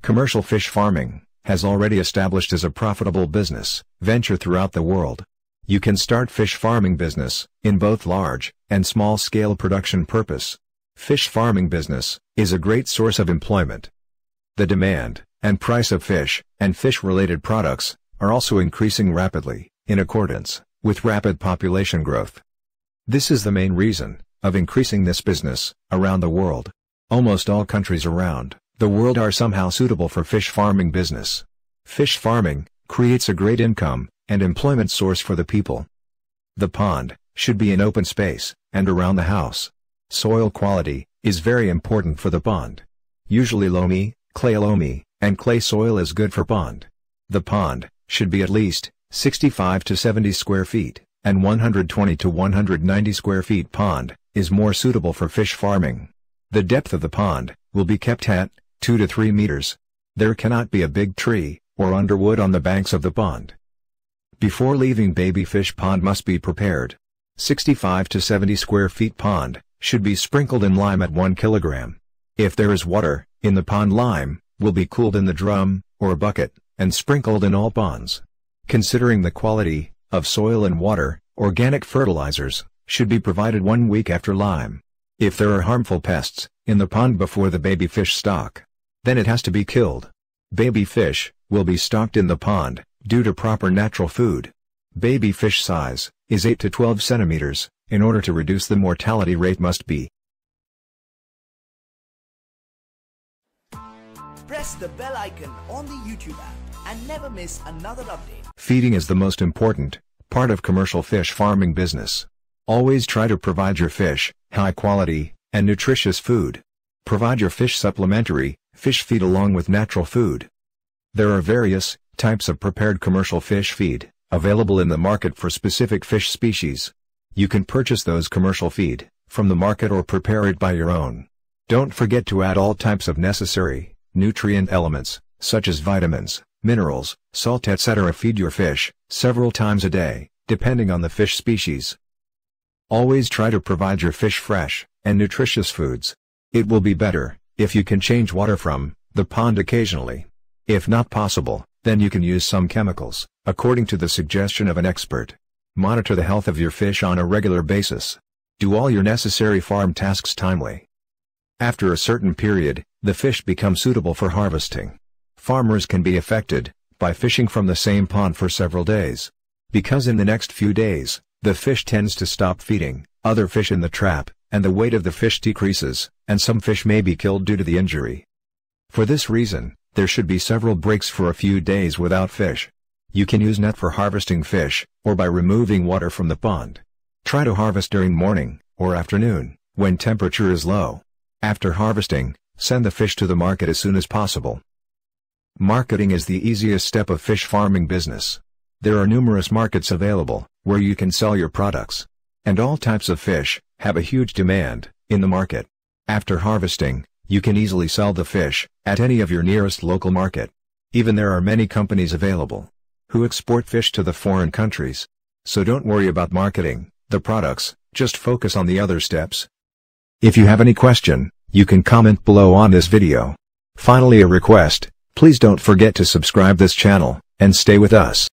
Commercial fish farming has already established as a profitable business venture throughout the world. You can start fish farming business in both large and small scale production purpose. Fish farming business is a great source of employment. The demand and price of fish and fish-related products are also increasing rapidly, in accordance with rapid population growth. This is the main reason of increasing this business around the world. Almost all countries around the world are somehow suitable for fish farming business. Fish farming creates a great income and employment source for the people. The pond should be in open space and around the house. Soil quality is very important for the pond. Usually loamy, clay loamy, and clay soil is good for pond. The pond should be at least 65 to 70 square feet, and 120 to 190 square feet pond is more suitable for fish farming. The depth of the pond will be kept at 2 to 3 meters. There cannot be a big tree or underwood on the banks of the pond. Before leaving, baby fish pond must be prepared. 65 to 70 square feet pond should be sprinkled in lime at 1 kilogram. If there is water in the pond, lime will be cooled in the drum or bucket and sprinkled in all ponds. Considering the quality of soil and water, organic fertilizers should be provided 1 week after lime. If there are harmful pests in the pond before the baby fish stock, then it has to be killed. Baby fish will be stocked in the pond due to proper natural food. Baby fish size is 8 to 12 centimeters. In order to reduce the mortality rate must be. Press the bell icon on the YouTube app and never miss another update. Feeding is the most important part of commercial fish farming business. Always try to provide your fish high quality and nutritious food. Provide your fish supplementary fish feed along with natural food. There are various types of prepared commercial fish feed available in the market for specific fish species. You can purchase those commercial feed from the market or prepare it by your own. Don't forget to add all types of necessary nutrient elements, such as vitamins, minerals, salt, etc. Feed your fish several times a day, depending on the fish species. Always try to provide your fish fresh and nutritious foods. It will be better if you can change water from the pond occasionally. If not possible, then you can use some chemicals, according to the suggestion of an expert. Monitor the health of your fish on a regular basis. Do all your necessary farm tasks timely. After a certain period, the fish become suitable for harvesting. Farmers can be affected by fishing from the same pond for several days, because in the next few days, the fish tends to stop feeding other fish in the trap, and the weight of the fish decreases, and some fish may be killed due to the injury. For this reason, there should be several breaks for a few days without fish. You can use net for harvesting fish, or by removing water from the pond. Try to harvest during morning or afternoon, when temperature is low. After harvesting, send the fish to the market as soon as possible. Marketing is the easiest step of fish farming business. There are numerous markets available, where you can sell your products. And all types of fish have a huge demand in the market. After harvesting, you can easily sell the fish at any of your nearest local market. Even there are many companies available who export fish to the foreign countries. So don't worry about marketing the products, just focus on the other steps. If you have any question, you can comment below on this video. Finally, a request, please don't forget to subscribe this channel, and stay with us.